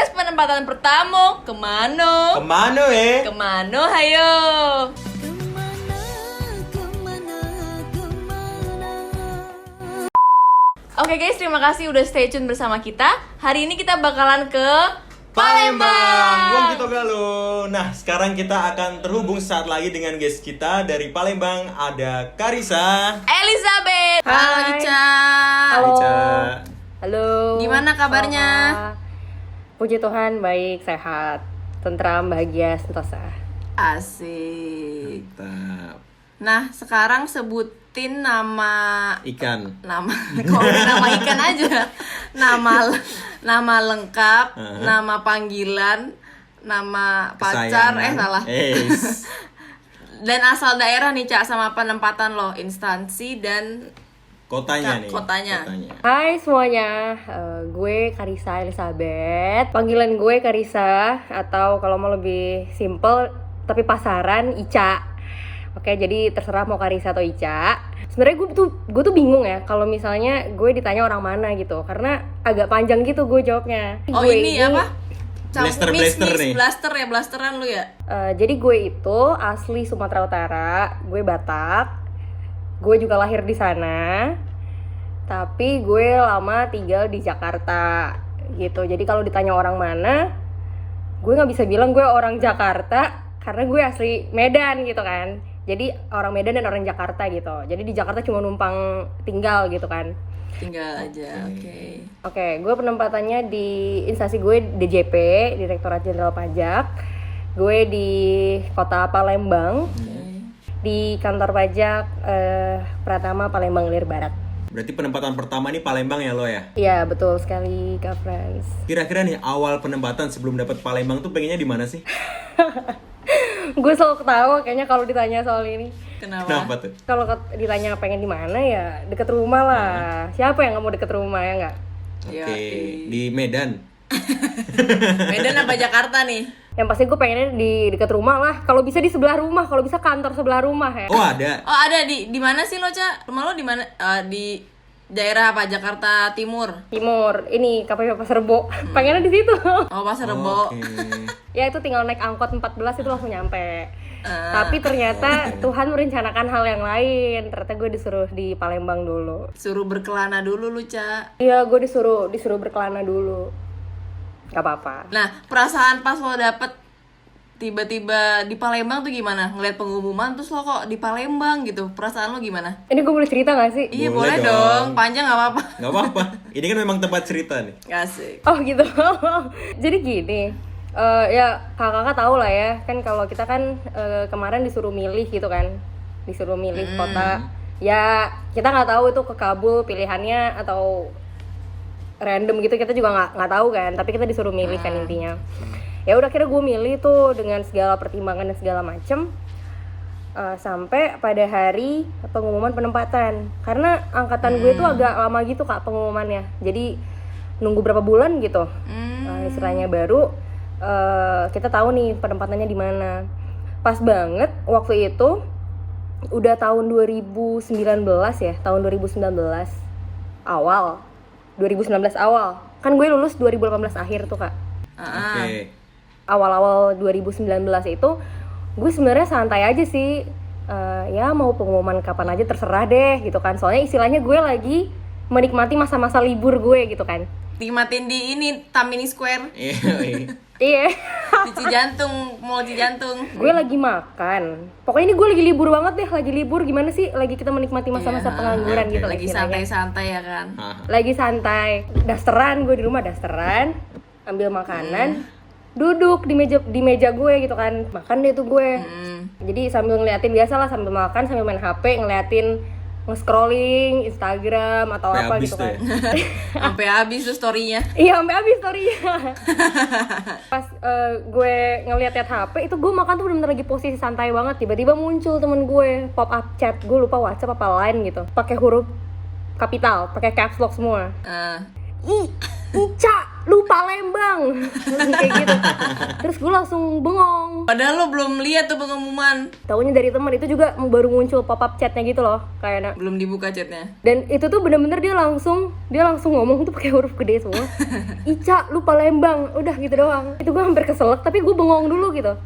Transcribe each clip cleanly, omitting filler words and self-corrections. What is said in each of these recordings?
podcast penempatan pertama. Kemana? Kemana, hayo. Oke guys, terima kasih udah stay tune bersama kita. Hari ini kita bakalan ke Palembang, Buang Kito Galuh. Nah, sekarang kita akan terhubung saat lagi dengan guest kita dari Palembang. Ada Karissa, Elizabeth. Halo Ica. Halo. Ica. Halo. Gimana kabarnya? Puji Tuhan, baik, sehat, tentram, bahagia, sentosa. Asik. Mantap. Nah, sekarang sebutin nama Ikan. kok udah nama ikan aja. Nama lengkap, nama panggilan, nama pacar, salah. Dan asal daerah nih, Cak, sama penempatan lo, instansi dan Kotanya nih. Kotanya. Hai semuanya, gue Karissa Elizabeth. Panggilan gue Karissa, atau kalau mau lebih simple tapi pasaran, Ica. Oke, jadi terserah mau Karissa atau Ica. Sebenarnya gue tuh bingung ya kalau misalnya gue ditanya orang mana gitu, karena agak panjang gitu gue jawabnya. Oh, gue ini apa? Blaster nih. Blasteran lu ya? Jadi gue itu asli Sumatera Utara, gue Batak. Gue juga lahir di sana, tapi gue lama tinggal di Jakarta gitu. Jadi kalau ditanya orang mana, gue nggak bisa bilang gue orang Jakarta karena gue asli Medan gitu kan. Jadi orang Medan dan orang Jakarta gitu. Jadi di Jakarta cuma numpang tinggal gitu kan. Tinggal aja, oke. Oke, gue penempatannya di instansi gue DJP, Direktorat Jenderal Pajak. Gue di Kota Palembang. Di kantor pajak Pratama Palembang Lir Barat. Berarti penempatan pertama nih Palembang ya lo ya? Iya, betul sekali, Kak Frans. Kira-kira nih awal penempatan sebelum dapat Palembang tuh pengennya di mana sih? Gue selalu ketawa kayaknya kalau ditanya soal ini. Kenapa tuh? Kalau ditanya pengen di mana ya deket rumah lah. Siapa yang nggak mau deket rumah ya nggak? Oke, di Medan. Medan apa Jakarta nih? Yang pasti gue pengennya di deket rumah lah. Kalau bisa di sebelah rumah, kalau bisa kantor sebelah rumah ya. Oh, ada. Oh, ada di mana sih lo, Ca? Rumah lo di mana? Di daerah apa? Jakarta Timur. Timur, ini KPP Pasar Rebo. Pengennya di situ. Oh, Pasar Rebo. Oke. Ya itu tinggal naik angkot 14 itu langsung nyampe. Tapi ternyata Tuhan merencanakan hal yang lain. Ternyata gue disuruh di Palembang dulu. Suruh berkelana dulu lu, Ca. Iya, gue disuruh berkelana dulu. Gak apa-apa. Nah, perasaan pas lo dapet tiba-tiba di Palembang tuh gimana? Ngeliat pengumuman terus lo kok di Palembang gitu. Perasaan lo gimana? Ini gue boleh cerita gak sih? Iya, Boleh boleh dong. Panjang gak apa-apa. Nggak apa-apa. Ini kan memang tempat cerita nih. Asik. Oh gitu. Jadi gini, ya kakak tahu lah ya, kan kalau kita kan kemarin disuruh milih gitu kan, disuruh milih kota. Ya kita nggak tahu itu kekabul pilihannya atau random gitu, kita juga nggak tahu kan. Tapi kita disuruh milih kan intinya. Ya udah, akhirnya gue milih tuh dengan segala pertimbangan dan segala macem. Sampai pada hari pengumuman penempatan, karena angkatan gue tuh agak lama gitu Kak pengumumannya, jadi nunggu berapa bulan gitu. Istilahnya baru kita tahu nih penempatannya di mana. Pas banget waktu itu udah tahun 2019 ya, tahun 2019 awal. 2019 awal. Kan gue lulus 2018 akhir tuh Kak. Oke. Awal-awal 2019 itu gue sebenarnya santai aja sih. Ya mau pengumuman kapan aja terserah deh gitu kan. Soalnya istilahnya gue lagi menikmati masa-masa libur gue gitu kan. Nikmatin di ini Tamini Square Iya. di Cijantung, Mall Cijantung. Gue lagi makan. Pokoknya ini gue lagi libur banget deh, lagi libur gimana sih? Lagi kita menikmati masa-masa pengangguran gitu. Lagi istilahnya. santai-santai ya kan. Lagi santai. Dasteran, gue di rumah dasteran, ambil makanan, duduk di meja gue gitu kan. Makan deh tuh gue. Jadi sambil ngeliatin, biasalah sambil makan sambil main HP, ngeliatin nge-scrolling Instagram atau Sampai apa habis gitu tuh kan. Sampai habis tuh story-nya. Iya, sampai habis story-nya. Pas gue ngeliat-liat HP, itu gue makan tuh bener-bener lagi posisi santai banget. Tiba-tiba muncul temen gue, pop up chat. Gue lupa WhatsApp apa Line gitu. Pakai huruf kapital, pakai caps lock semua. Ih, Ica, lu Palembang. Kayak gitu. Terus gue langsung bengong. Padahal lo belum lihat tuh pengumuman. Taunya dari teman, itu juga baru muncul pop-up chatnya gitu loh, kayak Belum dibuka chatnya. dan itu tuh bener-bener dia langsung ngomong tuh pakai huruf gede semua. Ica, lu Palembang. Udah gitu doang. Itu gue hampir keselak, tapi gue bengong dulu gitu.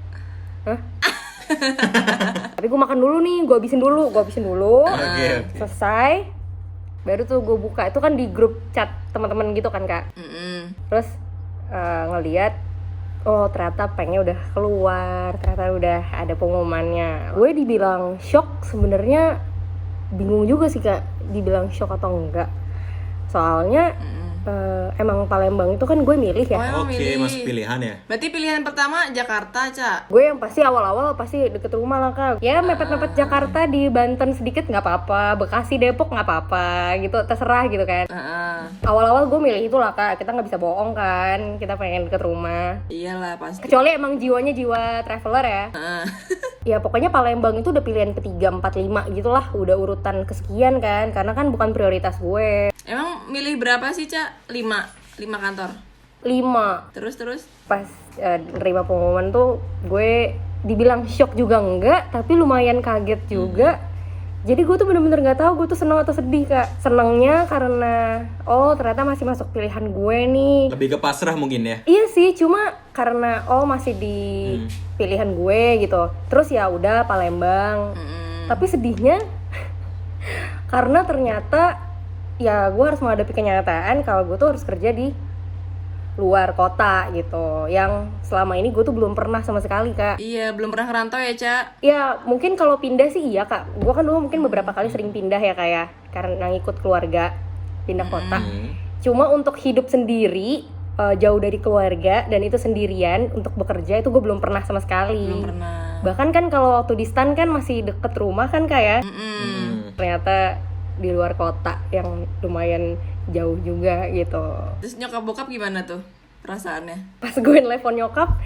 Hah? Tapi gue makan dulu nih, gue habisin dulu. Oke. Selesai, baru tuh gue buka. Itu kan di grup chat teman-teman gitu kan kak. Terus ngeliat, oh ternyata pengnya udah keluar, ternyata udah ada pengumumannya. Gue dibilang shock, sebenarnya bingung juga sih kak, dibilang shock atau enggak. Soalnya emang Palembang itu kan gue milih ya. Oh, Oke, milih. masuk pilihan ya. Berarti pilihan pertama Jakarta, Ca. Gue yang pasti awal-awal pasti deket rumah lah kak. Ya mepet-mepet Jakarta, di Banten sedikit nggak apa-apa, Bekasi, Depok nggak apa-apa gitu, terserah gitu kan. Awal-awal gue milih itu lah kak, kita nggak bisa bohong kan, kita pengen deket rumah. Iyalah pasti. Kecuali emang jiwanya jiwa traveler ya. Ya pokoknya Palembang itu udah pilihan ketiga, 4, 5 gitu lah, udah urutan kesekian kan, karena kan bukan prioritas gue. Emang milih berapa sih, Ca? 5 kantor. 5. Terus Pas nerima pengumuman tuh gue dibilang shock juga enggak, tapi lumayan kaget juga. Jadi gue tuh bener-bener nggak tahu gue tuh senang atau sedih kak. Senangnya karena oh ternyata masih masuk pilihan gue nih. Lebih ke pasrah mungkin ya. Iya sih, cuma karena oh masih di pilihan gue gitu. Terus ya udah Palembang. Tapi sedihnya karena ternyata ya gue harus menghadapi kenyataan kalau gue tuh harus kerja di luar kota gitu, yang selama ini gue tuh belum pernah sama sekali kak. iya, belum pernah ngerantau ya, Ca? Ya mungkin kalau pindah sih iya kak, gue kan dulu mungkin beberapa kali sering pindah ya kak ya, karena ngikut keluarga pindah kota. Cuma untuk hidup sendiri jauh dari keluarga dan itu sendirian untuk bekerja itu gue belum pernah sama sekali. Belum pernah. Bahkan kan kalau waktu di stan kan masih deket rumah kan kak ya. Ternyata di luar kota yang lumayan jauh juga gitu. Terus nyokap bokap gimana tuh perasaannya? Pas gue nelfon nyokap,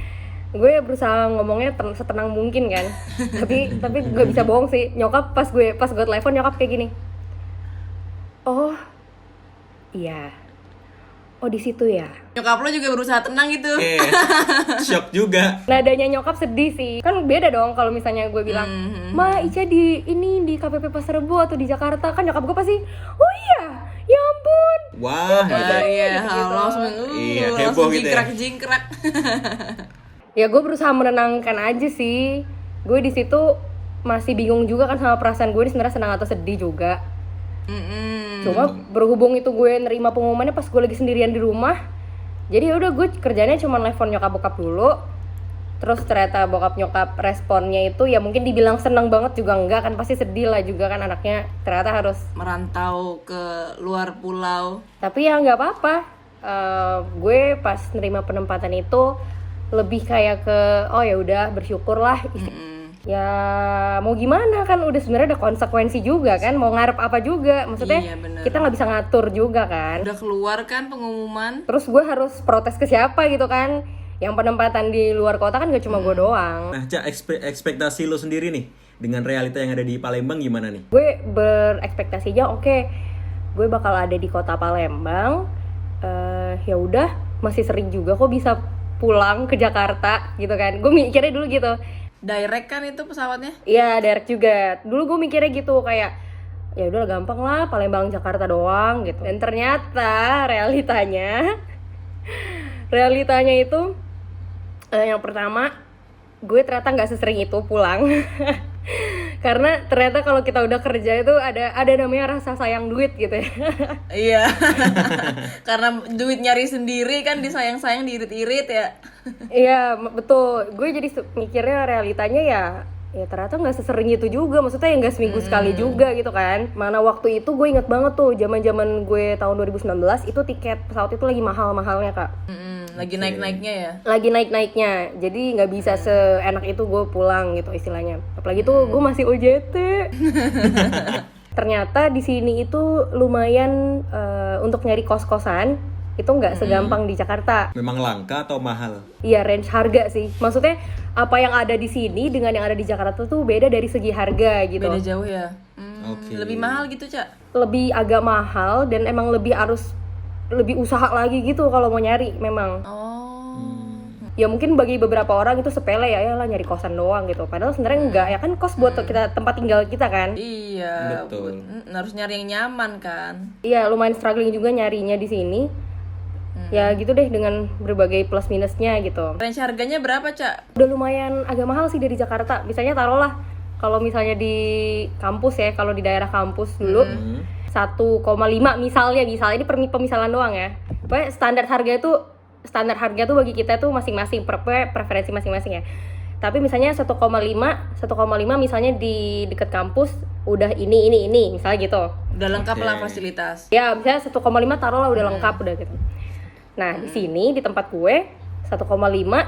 gue berusaha ngomongnya setenang mungkin kan. tapi gak bisa bohong sih. Nyokap pas gue telepon nyokap kayak gini. Oh iya, oh di situ ya. Nyokap lo juga berusaha tenang gitu. Shock juga. Nadanya nyokap sedih sih. Kan beda dong kalau misalnya gue bilang, Ma Ica di KPP Pasar Rebo atau di Jakarta, kan nyokap gue pasti, oh iya, ya ampun. Wah, Iya, langsung Iya, langsung heboh gitu ya. jingkrak. Ya gue berusaha menenangkan aja sih. Gue di situ masih bingung juga kan sama perasaan gue ini sebenarnya senang atau sedih juga. Cuma berhubung itu gue nerima pengumumannya pas gue lagi sendirian di rumah, jadi udah gue kerjanya cuma nelfon nyokap bokap dulu. Terus ternyata bokap nyokap responnya itu ya mungkin dibilang seneng banget juga enggak kan, pasti sedih lah juga kan anaknya ternyata harus Merantau ke luar pulau. tapi ya nggak apa-apa. Gue pas nerima penempatan itu lebih kayak ke oh ya udah bersyukur lah. Ya mau gimana kan udah sebenarnya ada konsekuensi juga kan, mau ngarep apa juga maksudnya. Iya, bener. Kita nggak bisa ngatur juga kan. Udah keluar kan pengumuman. Terus gue harus protes ke siapa gitu kan. Yang penempatan di luar kota kan gak cuma gue doang. Nah, Ca, ekspektasi lo sendiri nih dengan realita yang ada di Palembang gimana nih? Gue berekspektasinya oke, gue bakal ada di kota Palembang. Ya udah masih sering juga kok bisa pulang ke Jakarta gitu kan. Gue mikirnya dulu gitu. Direct kan itu pesawatnya? Iya direct juga. Dulu gue mikirnya gitu kayak ya udah gampang lah Palembang Jakarta doang gitu. Dan ternyata realitanya itu yang pertama gue ternyata nggak sesering itu pulang. Karena ternyata kalau kita udah kerja itu ada namanya rasa sayang duit gitu ya. Iya. Karena duit nyari sendiri kan disayang-sayang diirit-irit ya. Iya betul. Gue jadi mikirnya realitanya ya ternyata nggak sesering itu juga. Maksudnya ya nggak seminggu sekali juga gitu kan. Mana waktu itu gue inget banget tuh zaman gue tahun 2019 itu tiket pesawat itu lagi mahal-mahalnya kak. Lagi naik-naiknya ya. Lagi naik-naiknya, jadi nggak bisa seenak itu gue pulang gitu istilahnya. Apalagi tuh gue masih OJT. Ternyata di sini itu lumayan untuk nyari kos-kosan itu nggak segampang di Jakarta. Memang langka atau mahal? Iya range harga sih. Maksudnya apa yang ada di sini dengan yang ada di Jakarta tuh beda dari segi harga gitu. Beda jauh ya. Oke. Lebih mahal gitu, Ca? Lebih agak mahal dan emang lebih harus lebih usaha lagi gitu kalau mau nyari memang. Ya mungkin bagi beberapa orang itu sepele ya lah nyari kosan doang gitu. Padahal sebenarnya enggak, ya kan kos buat kita tempat tinggal kita kan. Iya. Betul. Harus nyari yang nyaman kan. Iya, lumayan struggling juga nyarinya di sini. Ya gitu deh dengan berbagai plus minusnya gitu. Range harganya berapa, Cak? Udah lumayan agak mahal sih dari Jakarta. Misalnya taruhlah kalau misalnya di kampus ya, kalau di daerah kampus dulu 1,5 misalnya ini pemisalan doang ya. Pokoknya standar harga tuh bagi kita tuh masing-masing preferensi masing-masing ya. Tapi misalnya 1,5 misalnya di dekat kampus udah ini misalnya gitu. Udah lengkap lah fasilitas. Ya, misalnya 1,5 taruhlah udah lengkap udah gitu. Nah, di sini di tempat gue 1,5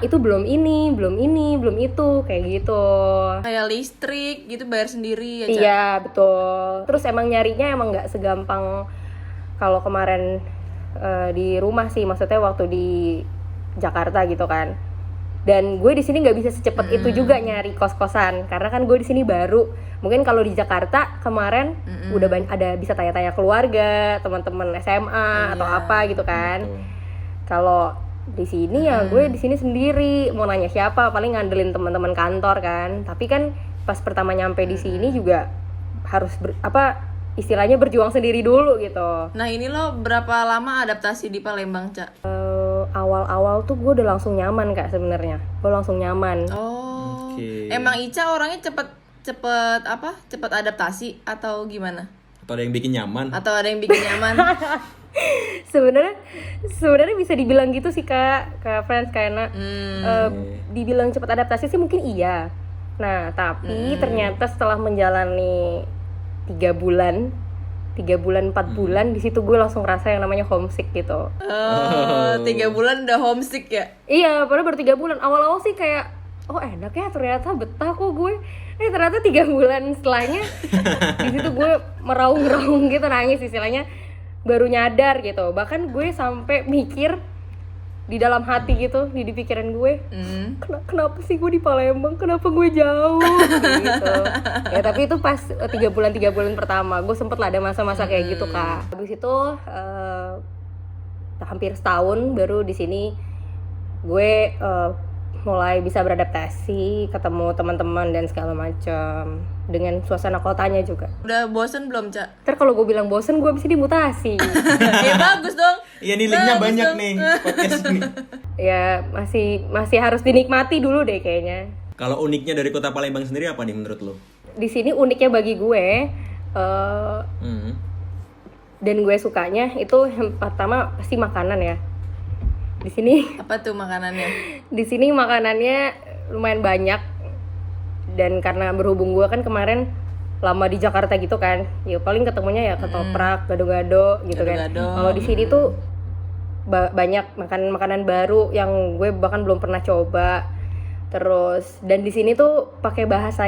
itu belum itu kayak gitu. Kayak listrik gitu bayar sendiri ya, Cak? Iya, betul. Terus emang nyarinya emang nggak segampang kalau kemarin di rumah sih, maksudnya waktu di Jakarta gitu kan. Dan gue di sini nggak bisa secepat itu juga nyari kos-kosan karena kan gue di sini baru. Mungkin kalau di Jakarta kemarin udah ada bisa tanya-tanya keluarga, teman-teman SMA atau apa gitu kan. Kalau di sini ya gue di sini sendiri, mau nanya siapa, paling ngandelin teman-teman kantor kan. Tapi kan pas pertama nyampe di sini juga harus istilahnya berjuang sendiri dulu gitu. Nah ini lo berapa lama adaptasi di Palembang, Cak? Awal-awal tuh gue udah langsung nyaman Kak sebenarnya. Gue langsung nyaman. Oh. Emang Ica orangnya cepet adaptasi atau gimana? Atau ada yang bikin nyaman? Atau ada yang bikin nyaman? Sebenarnya bisa dibilang gitu sih Kak Friends, karena dibilang cepat adaptasi sih mungkin iya. Nah tapi ternyata setelah menjalani 3 bulan 4 bulan di situ gue langsung rasa yang namanya homesick gitu. 3 bulan udah homesick ya? Iya, padahal baru 3 bulan. Awal-awal sih kayak oh enak ya, ternyata betah kok gue. Ternyata 3 bulan setelahnya di situ gue meraung-raung gitu, nangis istilahnya, baru nyadar gitu. Bahkan gue sampai mikir di dalam hati gitu, di pikiran gue, kenapa sih gue di Palembang, kenapa gue jauh gitu. Ya tapi itu pas 3 bulan pertama gue sempet lah ada masa-masa kayak gitu Kak. Habis itu hampir setahun baru di sini gue mulai bisa beradaptasi, ketemu teman-teman dan segala macam, dengan suasana kotanya juga. Udah bosen belum, Cak? Ntar kalau gue bilang bosen gue bisa dimutasi. Ya bagus dong. Iya nih linknya banyak nih podcast ini. Ya masih harus dinikmati dulu deh kayaknya. Kalau uniknya dari kota Palembang sendiri apa nih menurut lo? Di sini uniknya bagi gue dan gue sukanya itu yang pertama pasti makanan ya. Di sini apa tuh makanannya? Di sini makanannya lumayan banyak, dan karena berhubung gue kan kemarin lama di Jakarta gitu kan, ya paling ketemunya ya ketoprak, gado-gado gitu kan. Kalau di sini tuh banyak makanan baru yang gue bahkan belum pernah coba. Terus dan di sini tuh pakai bahasa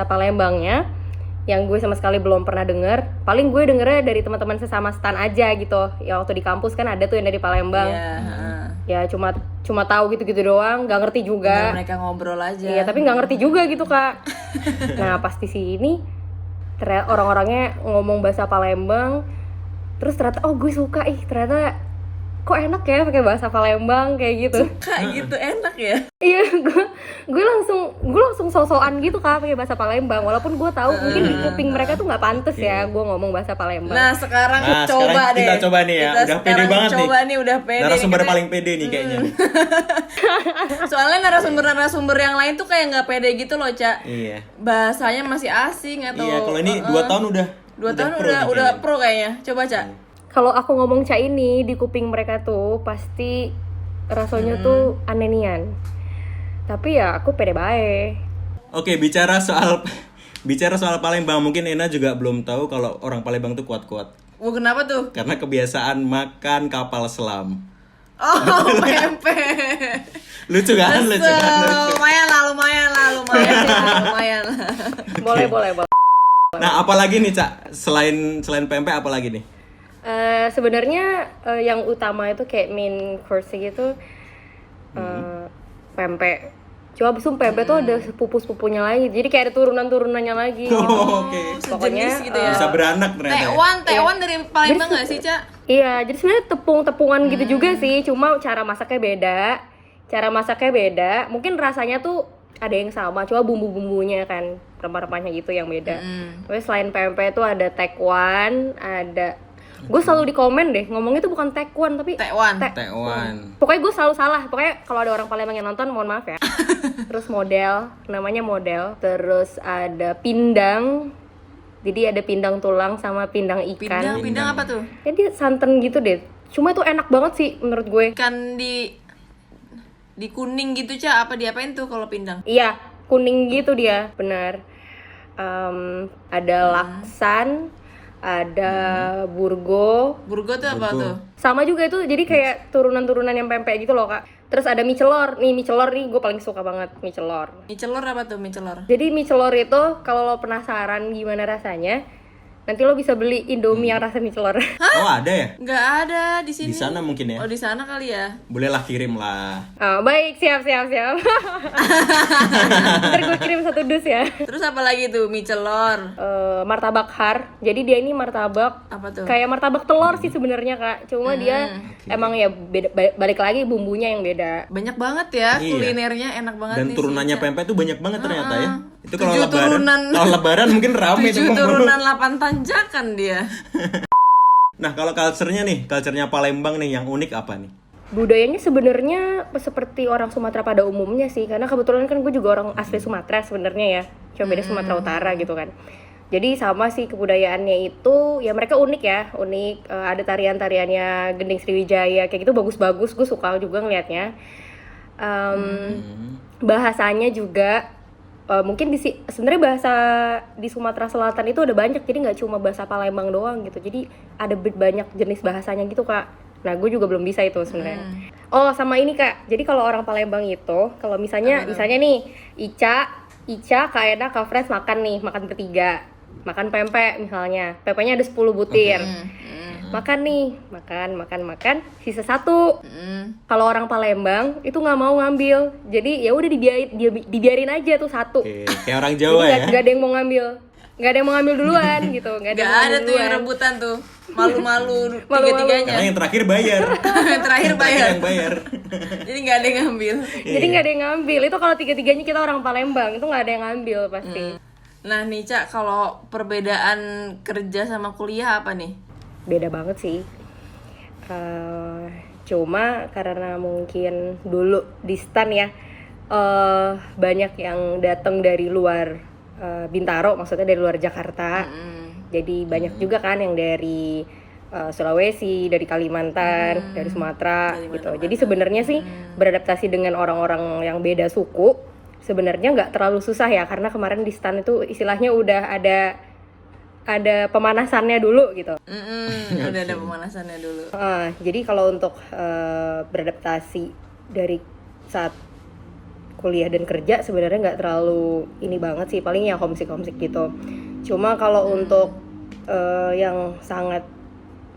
Palembangnya yang gue sama sekali belum pernah denger. Paling gue dengernya dari teman-teman sesama stan aja gitu. Ya waktu di kampus kan ada tuh yang dari Palembang. Ya cuma tahu gitu-gitu doang, nggak ngerti juga. Mereka ngobrol aja. Iya, tapi nggak ngerti juga gitu Kak. Nah pas di sini ternyata orang-orangnya ngomong bahasa Palembang. Terus ternyata gue suka, ternyata kok enak ya pakai bahasa Palembang kayak gitu. Suka gitu, enak ya. Iya, gue langsung so-soan gitu Kak pakai bahasa Palembang, walaupun gue tahu mungkin di kuping mereka tuh nggak pantas ya gue ngomong bahasa Palembang. Nah sekarang sekarang deh. Kita coba nih ya, udah pede banget nih. Udah pede. Narasumber paling pede nih kayaknya. Soalnya narasumber yang lain tuh kayak nggak pede gitu loh, Cak. Iya. Bahasanya masih asing atau. Iya, kalau ini 2 tahun udah. 2 tahun udah pro kayaknya. Coba, Cak. Kalau aku ngomong Cak ini di kuping mereka tuh pasti rasanya tuh aneh nian. Tapi ya aku pede bae. Oke, bicara soal Palembang, mungkin Ena juga belum tahu kalau orang Palembang tuh kuat-kuat. Kenapa tuh? Karena kebiasaan makan kapal selam. Oh, pempek. Lucu kan? Lucu. Lumayan lah. Boleh. Nah, apalagi nih, Cak? Selain pempek apalagi nih? Sebenarnya yang utama itu kayak main course gitu, pempek. Cuma abis itu pempek tuh ada sepupu-sepupunya lagi, jadi kayak ada turunan-turunannya lagi. Gitu. Oke. Pokoknya gitu ya. Bisa beranak ternyata. Tewan dari Palembang nggak sih, Cak? Iya, jadi sebenarnya tepung-tepungan gitu juga sih, cuma cara masaknya beda. Mungkin rasanya tuh ada yang sama, cuma bumbu-bumbunya kan, rempah-rempahnya gitu yang beda. Terus selain pempek itu ada tekwan, ada gue selalu di komen deh, ngomongnya tuh bukan tekwan tapi Tekwan. Pokoknya gue selalu salah. Pokoknya kalau ada orang Palembang yang nonton, mohon maaf ya. Terus namanya model. Terus ada pindang. Jadi ada pindang tulang sama pindang ikan. Pindang apa tuh? Ya dia santan gitu deh. Cuma itu enak banget sih menurut gue. Ikan di kuning gitu, Ca. Apa diapain tuh kalau pindang? Iya, kuning gitu dia, benar. Ada laksan, ada burgo. Burgo tuh apa tuh? Sama juga itu, jadi kayak turunan-turunan yang pempek gitu loh, Kak. Terus ada mie celor nih gue paling suka banget mie celor. Mie celor apa tuh mie celor? Jadi mie celor itu kalau lo penasaran gimana rasanya, nanti lo bisa beli Indomie yang rasa mie celor. Oh, ada ya? Nggak ada di sini. Di sana mungkin ya. Oh, di sana kali ya. Bolehlah kirim lah. Oh, baik, siap. Ntar gue kirim 1 dus ya. Terus apa lagi tuh mie celor? Martabak har. Jadi dia ini martabak Apa tuh? kayak martabak telur sih sebenarnya, Kak. Cuma dia emang ya beda, balik lagi bumbunya yang beda. Banyak banget ya Iya. kulinernya, enak banget Dan nih turunannya sih, Ca. pempek tuh banyak banget ternyata ya. Itu 7 kalau lebaran. turunan. Kalau lebaran mungkin rame 7 tuh. turunan 8 tanjakan dia. Nah, kalau culture-nya Palembang nih yang unik apa nih? Budayanya sebenarnya seperti orang Sumatera pada umumnya sih, karena kebetulan kan gue juga orang asli Sumatera sebenarnya ya, cuma beda Sumatera Utara gitu kan. Jadi sama sih kebudayaannya itu, ya mereka unik. Ada tarian-tariannya Gending Sriwijaya kayak gitu bagus-bagus, gue suka juga ngelihatnya. Bahasanya juga mungkin sebenarnya bahasa di Sumatera Selatan itu ada banyak, jadi nggak cuma bahasa Palembang doang gitu, jadi ada banyak jenis bahasanya gitu, Kak. Nah, gue juga belum bisa itu sebenarnya. Oh, sama ini, Kak, jadi kalau orang Palembang itu kalau misalnya nih Ica, Kak Eda, Kak Frans makan bertiga, makan pempek misalnya, pempeknya ada 10 butir. Makan nih, makan, sisa 1. Kalau orang Palembang itu nggak mau ngambil, jadi ya udah dibiarin aja tuh 1. Oke, kayak orang Jawa ya. Nggak ada yang mau ngambil duluan gitu, nggak ada tuh yang rebutan tuh, malu-malu tiga-tiganya. Karena yang terakhir bayar. Yang terakhir bayar. Yang bayar. Jadi nggak ada yang ngambil. Jadi nggak ada yang ngambil. Itu kalau 3-tiganya kita orang Palembang itu nggak ada yang ngambil pasti. Nah nih, Ca, kalau perbedaan kerja sama kuliah apa nih? Beda banget sih. Cuma karena mungkin dulu di stan ya, banyak yang datang dari luar Bintaro, maksudnya dari luar Jakarta. Jadi banyak juga kan yang dari Sulawesi, dari Kalimantan, dari Sumatera gitu. Jadi sebenarnya sih beradaptasi dengan orang-orang yang beda suku sebenarnya nggak terlalu susah ya, karena kemarin di stan itu istilahnya udah ada pemanasannya dulu gitu. Udah ada pemanasannya dulu. Jadi kalau untuk beradaptasi dari saat kuliah dan kerja sebenarnya nggak terlalu ini banget sih, paling ya homesick gitu. Cuma kalau untuk yang sangat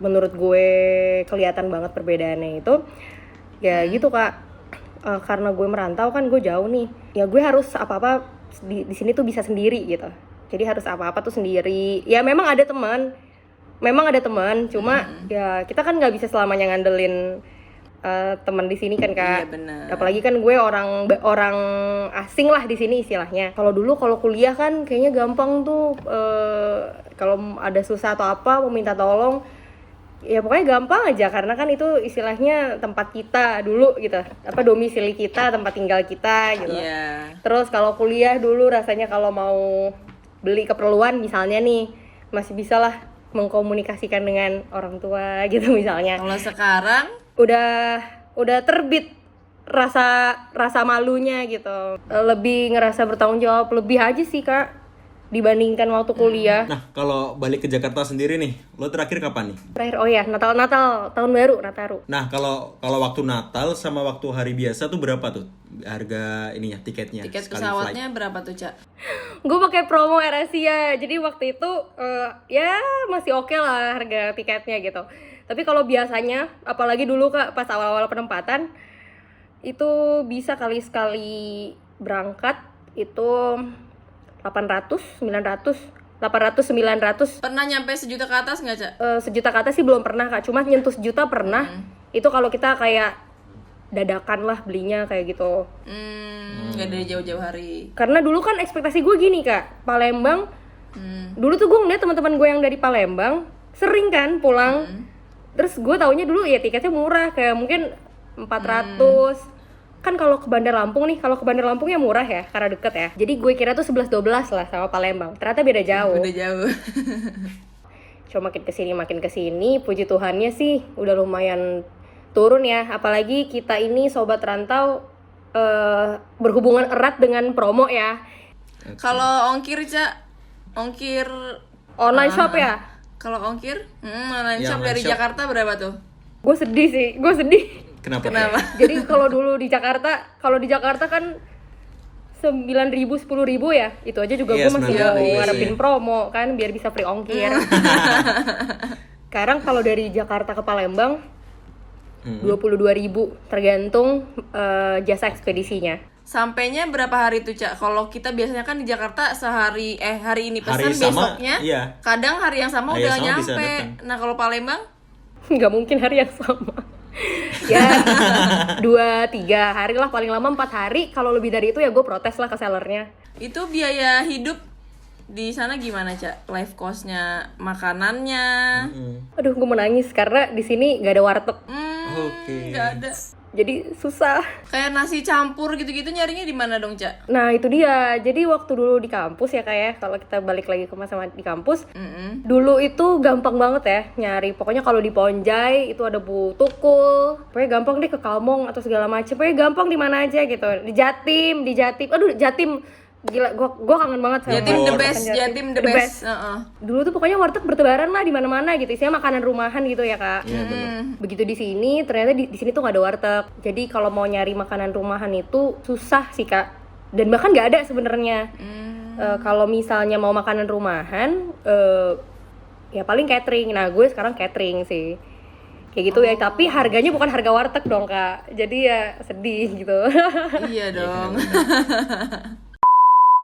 menurut gue kelihatan banget perbedaannya itu ya gitu, Kak. Karena gue merantau kan, gue jauh nih, ya gue harus apa-apa di sini tuh bisa sendiri gitu. Jadi harus apa-apa tuh sendiri. Ya memang ada teman, cuma ya kita kan nggak bisa selamanya ngandelin teman di sini kan, Kak. Iya, benar. Apalagi kan gue orang asing lah di sini istilahnya. Kalau kuliah kan kayaknya gampang tuh, kalau ada susah atau apa mau minta tolong, ya pokoknya gampang aja, karena kan itu istilahnya tempat kita dulu gitu, domisili kita, tempat tinggal kita gitu. Iya. Terus kalau kuliah dulu rasanya kalau mau beli keperluan misalnya nih, masih bisa lah mengkomunikasikan dengan orang tua gitu misalnya. Kalau sekarang Udah terbit rasa malunya gitu, lebih ngerasa bertanggung jawab lebih aja sih, Kak, dibandingkan waktu kuliah. Nah, kalau balik ke Jakarta sendiri nih, lo terakhir kapan nih? Terakhir, oh ya, Natal, tahun baru, Nataru. Nah, kalau waktu Natal sama waktu hari biasa tuh berapa tuh harga ininya, tiketnya? tiket sekali pesawatnya flight? berapa tuh, Ca? Gue pakai promo AirAsia, jadi waktu itu ya masih oke lah harga tiketnya gitu. Tapi kalau biasanya, apalagi dulu, Kak, pas awal-awal penempatan, itu bisa sekali berangkat itu 800, 900 800, 900. Pernah nyampe 1 juta ke atas nggak, Cak? Sejuta ke atas sih belum pernah Kak, cuma nyentuh 1 juta pernah. Itu kalau kita kayak dadakan lah belinya kayak gitu. Nggak dari jauh-jauh hari. Karena dulu kan ekspektasi gue gini Kak, Palembang. Dulu tuh gue ngeliat teman-teman gue yang dari Palembang sering kan pulang. Terus gue taunya dulu ya tiketnya murah, kayak mungkin 400. Kan kalau ke Bandar Lampung nih, kalau ke Bandar Lampung ya murah ya, karena deket ya. Jadi gue kira tuh 11-12 lah sama Palembang. Ternyata beda jauh. Udah jauh. Cuma makin kesini, puji Tuhannya sih udah lumayan turun ya. Apalagi kita ini sobat rantau berhubungan erat dengan promo ya. Kalau ongkir, Cak? Ongkir Online shop ya. kalau ongkir online Ya, shop online dari shop. Jakarta berapa tuh? Gue sedih sih, gue sedih. Kenapa? Kenapa? Jadi kalau dulu di Jakarta, kan 9.000, 10.000 ya. Itu aja juga Iya, gue masih 9.000 mau sih. ngarepin promo kan biar bisa free ongkir. Sekarang kalau dari Jakarta ke Palembang 22.000 tergantung jasa ekspedisinya. Sampainya berapa hari tuh, Cak? Kalau kita biasanya kan di Jakarta hari ini pesan, Hari sama, besoknya iya. kadang hari yang sama Hari udah yang sama bisa nyampe. datang. Nah, kalau Palembang Nggak mungkin hari yang sama. Ya 2-3 hari lah, paling lama 4 hari. Kalau lebih dari itu ya gue protes lah ke sellernya. itu biaya hidup di sana gimana, Cak? Life cost-nya, makanannya. Aduh gue mau nangis karena di sini nggak ada warteg. Oke. Nggak ada. Jadi susah. Kayak nasi campur gitu-gitu nyarinya di mana dong, Cak? Nah itu dia. Jadi waktu dulu di kampus ya kayak kalau kita balik lagi ke masa di kampus, dulu itu gampang banget ya nyari. Pokoknya kalau di Ponjai itu ada Bu Tukul. Pokoknya gampang deh ke Kalmong atau segala macam. Pokoknya gampang di mana aja gitu. Di Jatim. Aduh Jatim. Gila, gua kangen banget sama Jatim the masakan best, Jatim the best. Heeh. Dulu tuh pokoknya warteg bertebaran lah di mana-mana gitu. Isinya makanan rumahan gitu ya, Kak. Iya, benar. Begitu di sini ternyata di sini tuh nggak ada warteg. Jadi kalau mau nyari makanan rumahan itu susah sih, Kak. Dan bahkan nggak ada sebenarnya. Kalau misalnya mau makanan rumahan ya paling catering. Nah, gue sekarang catering sih. Kayak gitu ya, tapi harganya bukan harga warteg dong, Kak. Jadi ya sedih gitu. Iya dong.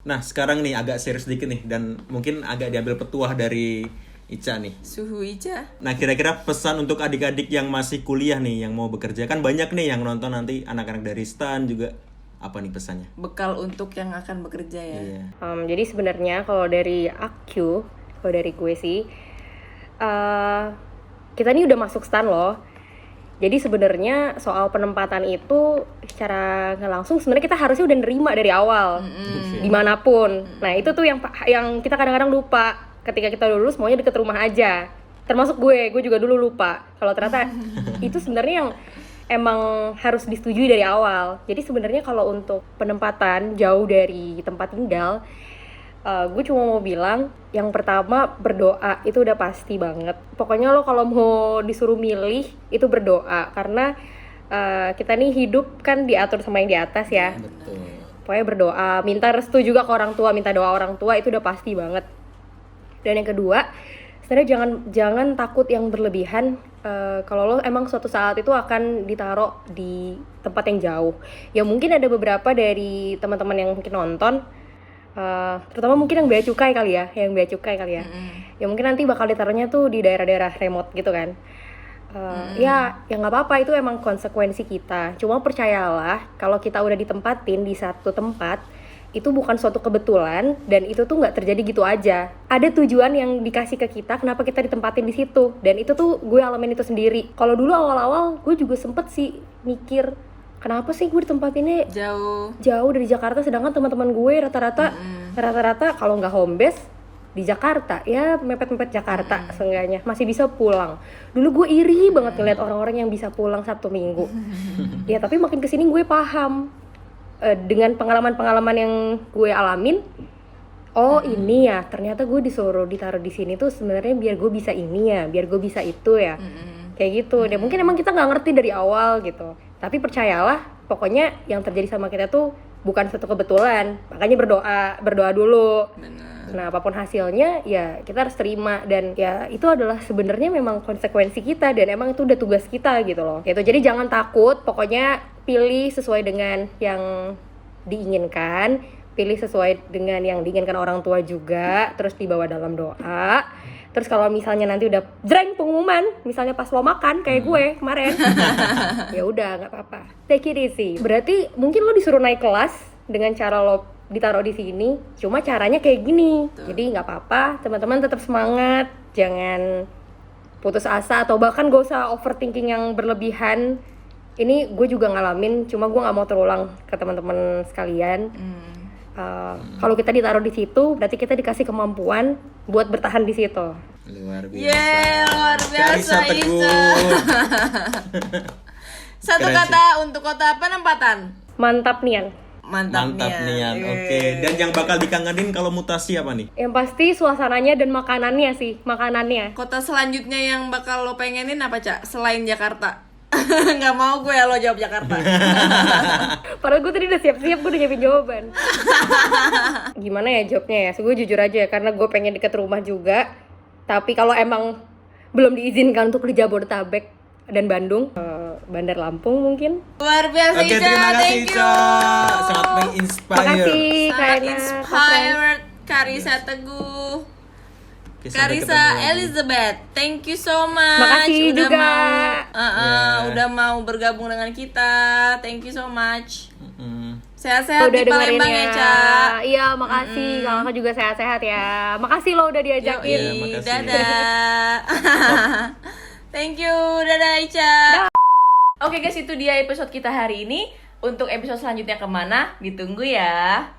Nah, sekarang nih agak serius dikit nih dan mungkin agak diambil petuah dari Ica nih. Suhu Ica. Nah, kira-kira pesan untuk adik-adik yang masih kuliah nih, yang mau bekerja. Kan banyak nih yang nonton nanti, anak-anak dari STAN juga. Apa nih pesannya? Bekal untuk yang akan bekerja ya. Iya. Jadi sebenarnya kalau dari aku, kalau dari gue sih, kita nih udah masuk STAN loh. Jadi sebenarnya soal penempatan itu secara nggak langsung sebenarnya kita harusnya udah nerima dari awal, dimanapun. Nah itu tuh yang kita kadang-kadang lupa. Ketika kita lulus maunya deket rumah aja. Termasuk gue juga dulu lupa. Kalau ternyata itu sebenarnya yang emang harus disetujui dari awal. Jadi sebenarnya kalau untuk penempatan jauh dari tempat tinggal, gue cuma mau bilang yang pertama berdoa itu udah pasti banget. Pokoknya lo kalau mau disuruh milih itu berdoa karena kita nih hidup kan diatur sama yang di atas ya. Betul. Pokoknya berdoa, minta restu juga ke orang tua, minta doa orang tua itu udah pasti banget. Dan yang kedua, sebenarnya jangan takut yang berlebihan kalau lo emang suatu saat itu akan ditaruh di tempat yang jauh. Ya mungkin ada beberapa dari teman-teman yang mungkin nonton, terutama mungkin yang bea cukai kali ya, ya mungkin nanti bakal ditaruhnya tuh di daerah-daerah remote gitu kan. Ya nggak apa-apa, itu emang konsekuensi kita. Cuma percayalah kalau kita udah ditempatin di satu tempat itu bukan suatu kebetulan dan itu tuh nggak terjadi gitu aja. Ada tujuan yang dikasih ke kita kenapa kita ditempatin di situ, dan itu tuh gue alamin itu sendiri. Kalau dulu awal-awal gue juga sempet sih mikir kenapa sih gue ditempatinnya jauh dari Jakarta, sedangkan teman-teman gue rata-rata kalau nggak home base di Jakarta ya mepet-mepet Jakarta, seenggaknya masih bisa pulang. Dulu gue iri banget ngeliat orang-orang yang bisa pulang Sabtu Minggu. Ya tapi makin kesini gue paham dengan pengalaman-pengalaman yang gue alamin. Oh ini ya ternyata gue disuruh ditaruh di sini tuh sebenarnya biar gue bisa ini ya, biar gue bisa itu ya, kayak gitu. Dan mungkin emang kita nggak ngerti dari awal gitu. Tapi percayalah, pokoknya yang terjadi sama kita tuh bukan suatu kebetulan. Makanya berdoa dulu. Benar. Nah, apapun hasilnya ya kita harus terima, dan ya itu adalah sebenarnya memang konsekuensi kita dan emang itu udah tugas kita gitu loh. Gitu. Jadi jangan takut, pokoknya pilih sesuai dengan yang diinginkan. pilih sesuai dengan yang diinginkan orang tua juga, terus dibawa dalam doa. Terus kalau misalnya nanti udah jreng pengumuman, misalnya pas lo makan kayak gue kemarin, ya udah nggak apa-apa, take it easy. Berarti mungkin lo disuruh naik kelas dengan cara lo ditaruh di sini, cuma caranya kayak gini. Jadi nggak apa-apa, teman-teman tetap semangat, jangan putus asa atau bahkan gak usah overthinking yang berlebihan. Ini gue juga ngalamin, cuma gue nggak mau terulang ke teman-teman sekalian. Kalau kita ditaruh di situ, berarti kita dikasih kemampuan buat bertahan di situ. Luar biasa. Luar biasa Karisa Teguh. Ica. Satu Keren kata untuk kota penempatan. Mantap Nian. Mantap Nian. Yeay. Oke. Dan yang bakal dikangenin kalau mutasi apa nih? Yang pasti suasananya dan makanannya sih, makanannya. Kota selanjutnya yang bakal lo pengenin apa, Cak? Selain Jakarta. Nggak mau gue ya lo jawab Jakarta. Padahal gue tadi udah siap-siap, gue udah nyiapin jawaban. Gimana ya jawabnya ya? So, gue jujur aja ya, karena gue pengen deket rumah juga. Tapi kalau emang belum diizinkan untuk di Jabodetabek dan Bandung, Bandar Lampung mungkin. Luar biasa Oke, Ica, terima kasih thank you. Ica. Sangat menginspire. Makasih Sangat Kaina. inspired Karisa Teguh. Oke, sampai Karisa ketemu lagi. Elizabeth, thank you so much. Makasih udah juga. udah mau bergabung dengan kita. Thank you so much. Mm. Sehat-sehat di Palembang ya, Cak. Iya, makasih. Kakak juga sehat-sehat ya. Makasih lo udah diajakin. Iya, makasih. Dadah. Thank you, dadah Ica. Oke guys, itu dia episode kita hari ini. Untuk episode selanjutnya kemana? Ditunggu ya.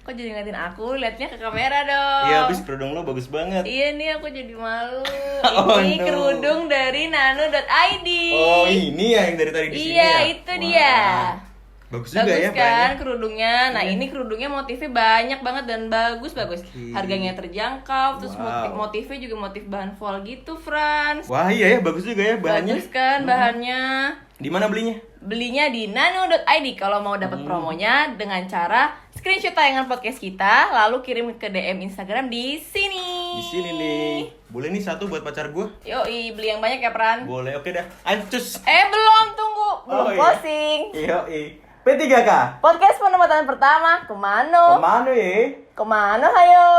Kok jadi ngeliatin aku? Liatnya ke kamera dong. Iya, habis kerudung lo bagus banget. Iya nih, aku jadi malu. Oh, Ini no. kerudung dari nano.id. Oh, ini ya yang dari tadi di sini Iya, ya? itu dia. Bagus juga Bagus ya kan bahannya. kerudungnya. Nah, ini kerudungnya motifnya banyak banget dan bagus. Harganya terjangkau, terus Wow. motifnya juga motif bahan voile gitu, Frans. Wah, iya ya, bagus juga ya bahannya. Bagus kan bahannya. Di mana belinya? Belinya di nano.id. Kalau mau dapat promonya dengan cara screenshot tayangan podcast kita, lalu kirim ke DM Instagram di sini. Di sini nih. Boleh nih satu buat pacar gua? Yoi, beli yang banyak ya, Pran. Boleh, oke dah. Ayo, cus. Belum, tunggu. Belum Oh, iya. closing. Yoi. P3K. Podcast penempatan pertama, kemana? Kemana ya? Kemana, hayo?